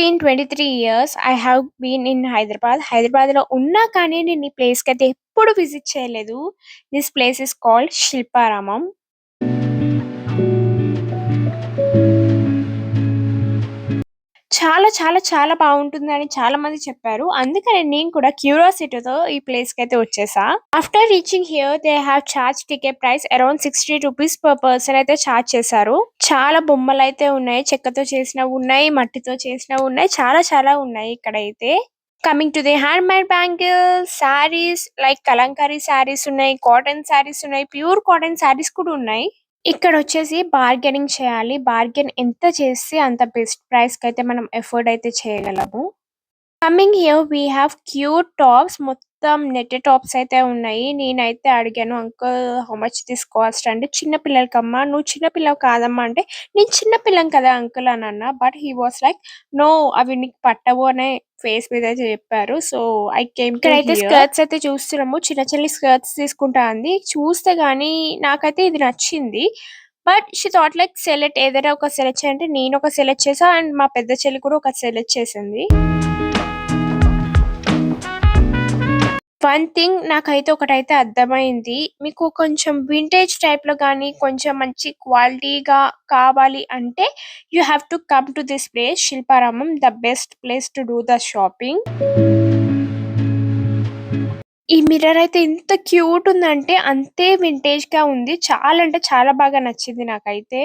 been 23 years. I have been in Hyderabad. హైదరాబాద్‌లో ఉన్నా కానీ నేను ఈ ప్లేస్‌కైతే ఎప్పుడు విజిట్ చేయలేదు. This place is called Shilparamam. చాలా చాలా చాలా బాగుంటుందని చాలా మంది చెప్పారు. అందుకనే నేను కూడా క్యూరియాసిటీతో ఈ ప్లేస్‌కైతే వచ్చేసా. After reaching here they have charge ticket price around ₹60 per person అయితే చార్జ్ చేశారు. చాలా బొమ్మలైతే ఉన్నాయి. చెక్కతో చేసినవి ఉన్నాయి, మట్టితో చేసినవి ఉన్నాయి. చాలా చాలా ఉన్నాయి ఇక్కడైతే. Coming to the handmade bangles, saris like Kalamkari saris ఉన్నాయి, కాటన్ శారీస్ ఉన్నాయి, ప్యూర్ కాటన్ శారీస్ కూడా ఉన్నాయి. ఇక్కడొచ్చేసి బార్గెనింగ్ చేయాలి. బార్గెన్ ఎంత చేస్తే అంత బెస్ట్ ప్రైస్‌కైతే మనం ఎఫోర్డ్ అయితే చేయగలము. Coming here we have cute tops. మొత్తం నెట్టెడ్ టాప్స్ అయితే ఉన్నాయి. నేనైతే అడిగాను uncle how much this cost అంటే చిన్న పిల్లలకమ్మా. నువ్వు చిన్న పిల్లవి కాదమ్మా అంటే నేను చిన్న పిల్లని కదా అంకుల్ అని అన్నా. But he was like no అవి నీకు పట్టవు అనే ఫేస్ మీద అయితే చెప్పారు. సో ఐ కేమ్ టు ఇక్కడైతే హియర్. స్కర్ట్స్ అయితే చూస్తున్నాము. చిన్న చిన్న స్కర్ట్స్ తీసుకుంటా అంది. చూస్తే గానీ నాకైతే ఇది నచ్చింది. But she thought like select ఏదైనా ఒక సెలెక్ట్ చేయంటే నేను ఒక సెలెక్ట్ చేసా అండ్ మా పెద్ద చెల్లి కూడా ఒక సెలెక్ట్ చేసింది. వన్ థింగ్ నాకైతే ఒకటైతే అర్థమైంది. మీకు కొంచెం వింటేజ్ టైప్‌లో గానీ, కొంచెం మంచి క్వాలిటీగా కావాలి అంటే you have to come to this place Shilparamam. The best place to do the shopping. ఈ మిర్రర్ అయితే ఎంత క్యూట్ ఉందంటే అంతే వింటేజ్‌గా ఉంది. చాలా అంటే చాలా బాగా నచ్చింది నాకైతే.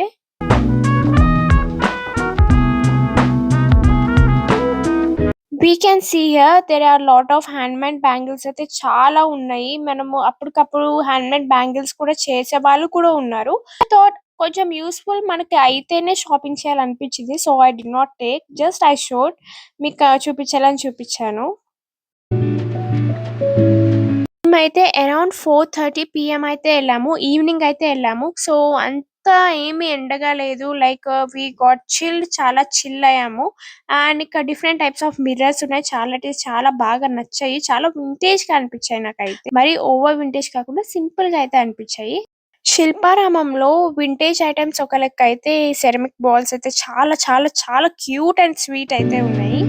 We can see here there are lot of handmade bangles అయితే చాలా ఉన్నాయి. మనము అప్పటికప్పుడు హ్యాండ్‌మేడ్ బ్యాంగిల్స్ కూడా చేసేవాళ్ళు కూడా ఉన్నారు. ఐ థాట్ కొంచెం యూజ్‌ఫుల్ మనకి అయితేనే షాపింగ్ చేయాలనిపించింది. So, I did not take. Just I showed మీకు చూపించాలని చూపించాను. మేమైతే అరౌండ్ 4:30 పీఎం అయితే ఎళ్ళాము. ఈవినింగ్ అయితే ఎళ్ళాము. సో, అంత ఏమి ఎండగా లేదు. లైక్ వి గాట్ చిల్డ్ చాలా చిల్ అయ్యాము. అండ్ ఇక్కడ డిఫరెంట్ టైప్స్ ఆఫ్ మిర్రర్స్ ఉన్నాయి. చాలా అంటే చాలా బాగా నచ్చాయి. చాలా వింటేజ్‌గా అనిపించాయి నాకైతే. మరి ఓవర్ వింటేజ్ కాకుండా సింపుల్‌గా అయితే అనిపించాయి. శిల్పారామంలో వింటేజ్ ఐటెమ్స్ ఒక లెక్క అయితే సెరామిక్ బాల్స్ అయితే చాలా చాలా చాలా క్యూట్ అండ్ స్వీట్ అయితే ఉన్నాయి.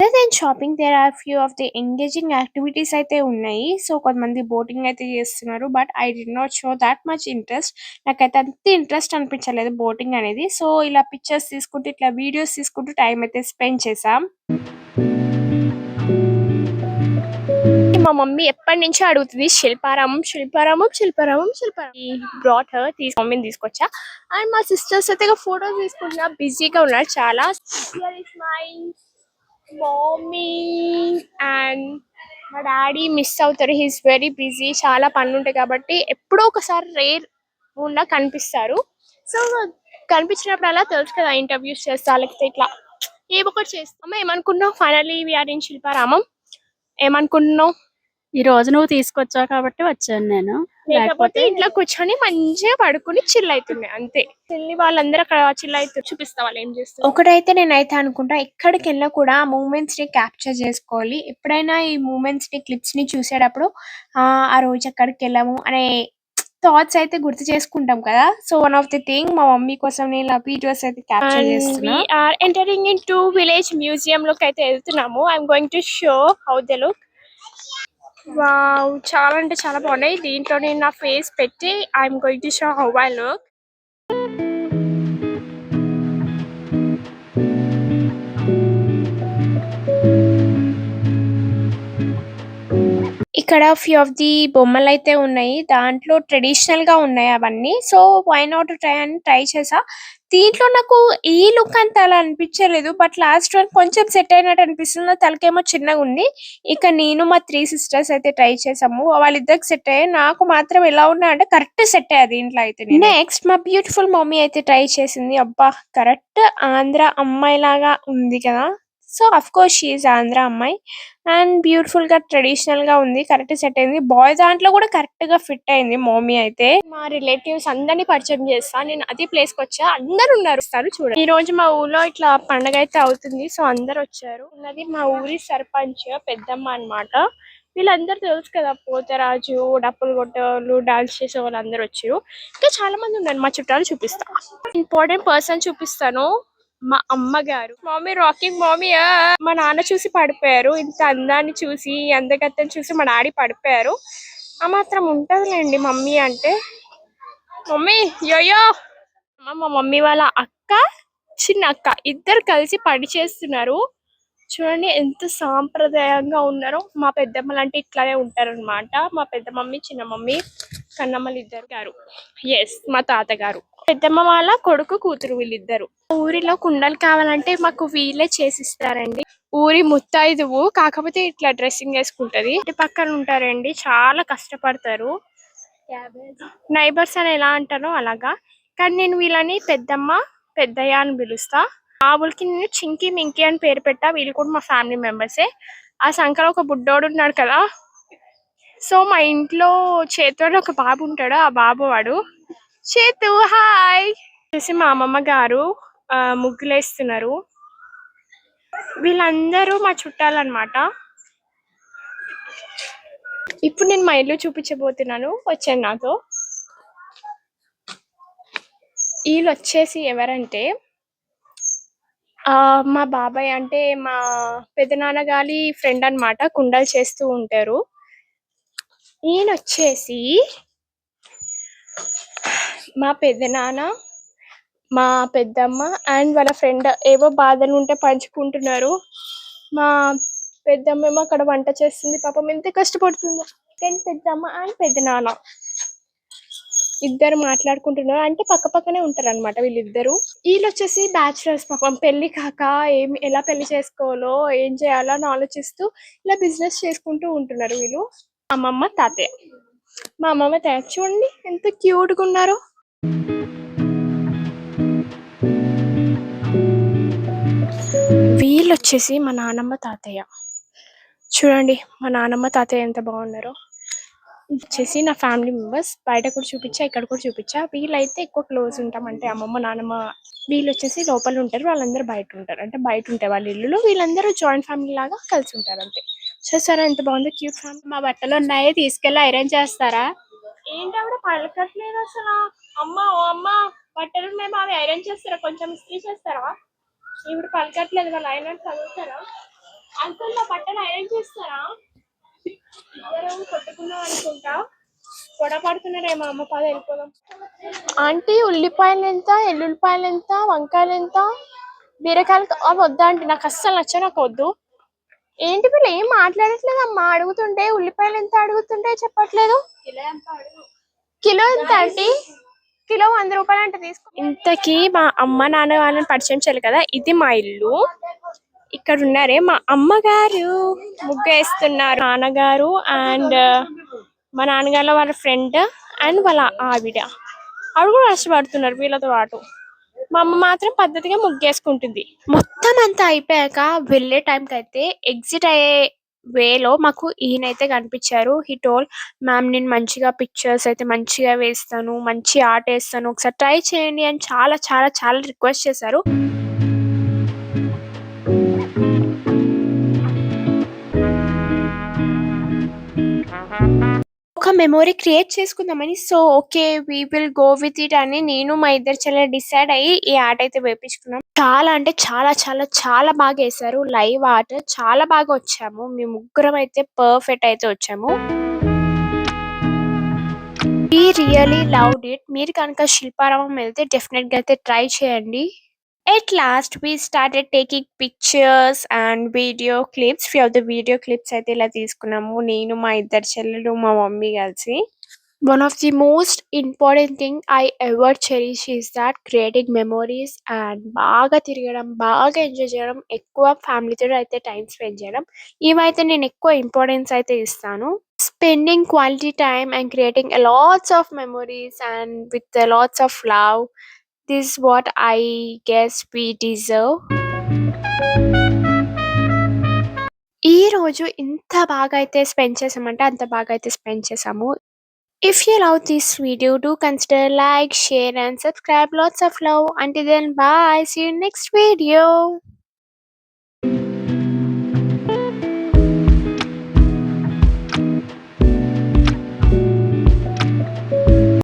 Other then shopping there are few of the engaging activities అయితే ఉన్నాయి. సో, కొంతమంది బోటింగ్ అయితే చేస్తున్నారు. But I did not show that much interest. నాకైతే అంత ఇంట్రెస్ట్ అనిపించలేదు బోటింగ్ అనేది. సో, ఇలా పిక్చర్స్ తీసుకుంటూ, ఇట్లా వీడియోస్ తీసుకుంటూ టైం అయితే స్పెండ్ చేశాం. మా మమ్మీ ఎప్పటినుంచో అడుగుతుంది శిల్పారామం, శిల్పారామం, శిల్పారామం, శిల్పారామం. బ్రాట్ హర్ మమ్మీని తీసుకొచ్చా. అండ్ మా సిస్టర్స్ అయితే ఫోటోస్ తీసుకుంటున్నారు. బిజీగా ఉన్నారు చాలా. Here is my mummy and మా డాడీ మిస్ అవుతారు. He is very busy. చాలా పనులు ఉంటాయి కాబట్టి ఎప్పుడో ఒకసారి రేర్ గుండా కనిపిస్తారు. సో కనిపించినప్పుడల్లా తెలుసు కదా ఇంటర్వ్యూస్ చేస్తా లేకపోతే ఇట్లా ఏవో ఒకటి చేస్తామా. ఏమనుకుంటున్నావు? Finally we are in Shilparamam. ఏమనుకుంటున్నావు? ఈ రోజు నువ్వు తీసుకొచ్చావు కాబట్టి వచ్చాను నేను. లేకపోతే ఇంట్లో కూర్చొని మంచిగా పడుకుని చిల్ అవుతుండే అంతే. చిల్లి వాళ్ళందరూ అక్కడ చిల్ అవుతారు. చూపిస్తా వాళ్ళు ఏం చేస్తారు. ఒకటైతే నేనైతే అనుకుంటా ఎక్కడికి వెళ్ళినా కూడా ఆ మూమెంట్స్ ని క్యాప్చర్ చేసుకోవాలి. ఎప్పుడైనా ఈ మూమెంట్స్ ని క్లిప్స్ ని చూసేటప్పుడు ఆ రోజు ఎక్కడికి వెళ్ళాము అనే థాట్స్ అయితే గుర్తు చేసుకుంటాం కదా. So one of the thing మా మమ్మీ కోసం నేను ఇలా వీడియోస్ అయితే క్యాప్చర్ చేస్తున్నా. We are entering in to village museum లోకి అయితే వెళ్తున్నాము. I'm going to show how they look. Wow! చాలా అంటే చాలా బాగున్నాయి. దీంట్లో నేను నా ఫేస్ పెట్టి I'm going to show how I look. ఇక్కడ ఫ్యూ ఆఫ్ ది బొమ్మలైతే ఉన్నాయి. దాంట్లో ట్రెడిషనల్ గా ఉన్నాయి అవన్నీ. సో వై నాట్ ట్రై అని ట్రై చేసా. దీంట్లో నాకు ఈ లుక్ అంత అలా అనిపించలేదు. బట్ లాస్ట్ వన్ కొంచెం సెట్ అయినట్టు అనిపిస్తుంది. నా తలకేమో చిన్నగా ఉంది. ఇక నేను మా 3 సిస్టర్స్ అయితే ట్రై చేసాము. వాళ్ళిద్దరికి సెట్ అయ్యాయి. నాకు మాత్రం ఎలా ఉన్నాయి అంటే కరెక్ట్ సెట్ అయ్యాయి దీంట్లో అయితే. నెక్స్ట్ మా బ్యూటిఫుల్ మమ్మీ అయితే ట్రై చేసింది. అబ్బా కరెక్ట్ ఆంధ్ర అమ్మాయి లాగా ఉంది కదా. So of course she is Andhra అమ్మాయి అండ్ బ్యూటిఫుల్ గా ట్రెడిషనల్ గా ఉంది. కరెక్ట్ సెట్ అయింది. బాయ్ దాంట్లో కూడా కరెక్ట్ గా ఫిట్ అయింది మమ్మీ అయితే. మా రిలేటివ్స్ అందరినీ పరిచయం చేస్తా. నేను అదే ప్లేస్ కి వచ్చా. అందరు ఉన్నారు చూడండి. ఈ రోజు మా ఊర్లో ఇట్లా పండగ అయితే అవుతుంది. సో అందరు వచ్చారు. ఉన్నది మా ఊరి సర్పంచ్ పెద్దమ్మ అన్నమాట. వీళ్ళందరూ తెలుసు కదా పోతరాజు, డప్పులు కొట్టేవాళ్ళు, డాన్స్ చేసే వాళ్ళు అందరు వచ్చారు. ఇంకా చాలా మంది ఉన్నారు. మా చుట్టాలు చూపిస్తా. ఇంపార్టెంట్ పర్సన్ చూపిస్తాను. మా అమ్మగారు మమ్మీ రాకింగ్ మమ్మీ మా నాన్న చూసి పడిపోయారు. ఇంత అందాన్ని చూసి ఈ అందగత్తెని చూసి మా డాడీ పడిపోయారు. ఆ మాత్రం ఉంటదిలేండి మమ్మీ అంటే. మమ్మీ యోయో మా మమ్మీ వాళ్ళ అక్క చిన్న అక్క ఇద్దరు కలిసి పని చేస్తున్నారు. చూడండి ఎంత సాంప్రదాయంగా ఉన్నారో. మా పెద్దమ్మలు అంటే ఇట్లానే ఉంటారు అనమాట. మా పెద్ద మమ్మీ చిన్న మమ్మీ కన్నమ్మలు ఇద్దరు గారు. ఎస్ మా తాతగారు పెద్దమ్మ వాళ్ళ కొడుకు కూతురు వీళ్ళిద్దరు. ఊరిలో కుండలు కావాలంటే మాకు వీళ్ళే చేసిస్తారండి. ఊరి ముత్తైదువు కాకపోతే ఇట్లా డ్రెస్సింగ్ వేసుకుంటది. ఇంటి పక్కన ఉంటారండి, చాలా కష్టపడతారు. నైబర్స్ అని ఎలా అంటారో అలాగా. కానీ నేను వీళ్ళని పెద్దమ్మ పెద్దయ్య అని పిలుస్తా. ఆవులకి నేను చింకి మింకి అని పేరు పెట్టా. వీళ్ళు కూడా మా ఫ్యామిలీ మెంబర్సే. ఆ సంకలో ఒక బుడ్డోడు ఉన్నాడు కదా, సో మా ఇంట్లో చేతు అని ఒక బాబు ఉంటాడు. ఆ బాబు వాడు చేతు. హాయ్ వచ్చేసి మా అమ్మమ్మ గారు ముగ్గులేస్తున్నారు. వీళ్ళందరూ మా చుట్టాలన్నమాట. ఇప్పుడు నేను మా ఇల్లు చూపించబోతున్నాను, వచ్చాను నాతో. వీళ్ళు వచ్చేసి ఎవరంటే మా బాబాయ్ అంటే మా పెదనాన్న గారి ఫ్రెండ్ అన్నమాట. కుండలు చేస్తూ ఉంటారు. ఈయన వచ్చేసి మా పెదనాన్న మా పెద్దమ్మ అండ్ వాళ్ళ ఫ్రెండ్ ఏవో బాధలు ఉంటే పంచుకుంటున్నారు. మా పెద్దమ్మ ఏమో అక్కడ వంట చేస్తుంది. పాపం ఎంత కష్టపడుతుందో. పెద్దమ్మ అండ్ పెద్దనాన్న ఇద్దరు మాట్లాడుకుంటున్నారు. అంటే పక్క పక్కనే ఉంటారు అనమాట వీళ్ళిద్దరు. వీళ్ళు వచ్చేసి బ్యాచులర్స్. పాపం పెళ్లి కాక ఎలా పెళ్లి చేసుకోవాలో ఏం చేయాలో అని ఆలోచిస్తూ ఇలా బిజినెస్ చేసుకుంటూ ఉంటున్నారు వీళ్ళు. అమ్మమ్మ తాతయ్య. మా అమ్మమ్మ తాతయ్య చూడండి ఎంత క్యూట్ గా ఉన్నారు. వీళ్ళు వచ్చేసి మా నానమ్మ తాతయ్య. చూడండి మా నానమ్మ తాతయ్య ఎంత బాగున్నారో. వచ్చేసి నా ఫ్యామిలీ మెంబర్స్. బయట కూడా చూపించా, ఇక్కడ కూడా చూపించా. వీళ్ళైతే ఎక్కువ క్లోజ్ ఉంటాం, అంటే అమ్మమ్మ నానమ్మ. వీళ్ళు వచ్చేసి లోపల ఉంటారు, వాళ్ళందరూ బయట ఉంటారు. అంటే బయట ఉంటాయి వాళ్ళ ఇల్లులో. వీళ్ళందరూ జాయింట్ ఫ్యామిలీ లాగా కలిసి ఉంటారు అంతే. చూసారా ఎంత బాగుందో క్యూట్ ఫ్యామిలీ. మా బట్టలు ఉన్నాయి, తీసుకెళ్ళి ఐరన్ చేస్తారా? ఏంటి ఆవిడ పలకట్లేదు అసలు. అమ్మ ఓ అమ్మ బట్టలు మేము అవి ఐరన్ చేస్తారా, కొంచెం ఇస్త్రీ చేస్తారా? ఈవిడ పలకట్లేదు. వాళ్ళు ఐరన్ చదువుతారా? అంకుల్ నా బట్టలు ఐరన్ చేస్తారా? ఇద్దరు కొట్టుకున్నాం అనుకుంటా, గొడవ పడుతున్నారేమో. అమ్మ పద వెళ్ళిపోదాం. ఆంటీ ఉల్లిపాయలు ఎంత, ఎల్లుల్లిపాయలు ఎంత, వంకాయలు ఎంత, బీరకాయలు అవి వద్దా ఆంటీ? నాకు అస్సలు నచ్చ, నాకు వద్దు. ఏంటి వీళ్ళు ఏం మాట్లాడట్లేదు అమ్మా. అడుగుతుంటే ఉల్లిపాయలు ఎంత అడుగుతుంటే చెప్పట్లేదు. కిలో ఎంత ఆంటీ? కిలో 100 రూపాయలు అంటే తీసుకో. ఇంతకీ మా అమ్మ నాన్న వాళ్ళని పరిచయం చేయాలి కదా. ఇది మా ఇల్లు. ఇక్కడ ఉన్నారే మా అమ్మగారు ముగ్గు వేస్తున్నారు. నాన్నగారు అండ్ మా నాన్నగారు వాళ్ళ ఫ్రెండ్ అండ్ వాళ్ళ ఆవిడ కూడా కష్టపడుతున్నారు వీళ్ళతో పాటు. మా అమ్మ మాత్రం పద్ధతిగా ముగ్గేసుకుంటుంది. మొత్తం అంతా అయిపోయాక వెళ్ళే టైంకి అయితే ఎగ్జిట్ అయ్యే వేలో మాకు ఈయనైతే కనిపించారు. హీ టోల్ మ్యామ్ నేను మంచిగా పిక్చర్స్ అయితే మంచిగా వేస్తాను, మంచి ఆర్ట్ వేస్తాను, ఒకసారి ట్రై చేయండి అని చాలా చాలా చాలా రిక్వెస్ట్ చేశారు. ఒక మెమొరీ క్రియేట్ చేసుకుందామని. So okay we will go with it అని నేను మా ఇద్దరు చెల్లెలు డిసైడ్ అయ్యి ఈ ఆర్ట్ అయితే వేపించుకున్నాం. చాలా అంటే చాలా చాలా చాలా బాగా వేశారు. లైవ్ ఆర్ట్ చాలా బాగా వచ్చాము. మేము ముగ్గురం అయితే పర్ఫెక్ట్ అయితే వచ్చాము. We really loved it. మీరు కనుక శిల్పారామం వెళ్తే డెఫినెట్ గా అయితే ట్రై చేయండి. At last, we started taking pictures and video clips. Few of the video clips అయితే ఇలా తీసుకున్నాము. నేను మా ఇద్దరు చెల్లెలు మా మమ్మీ కలిసి. One of the most important thing I ever cherish is that creating memories and బాగా తిరగడం, బాగా ఎంజాయ్ చేయడం, ఎక్కువ ఫ్యామిలీతో అయితే టైం స్పెండ్ చేయడం, ఇవైతే నేను ఎక్కువ ఇంపార్టెన్స్ అయితే ఇస్తాను. Spending quality time and creating a lots of memories and with a lots of love. This is what I guess we deserve. ఈ రోజు ఇంత బాగా అయితే స్పెండ్ చేసామంటే అంత బాగా అయితే స్పెండ్ చేసాము. If you love this video, do consider like, share and subscribe. Lots of love. Until then, bye. See you next video.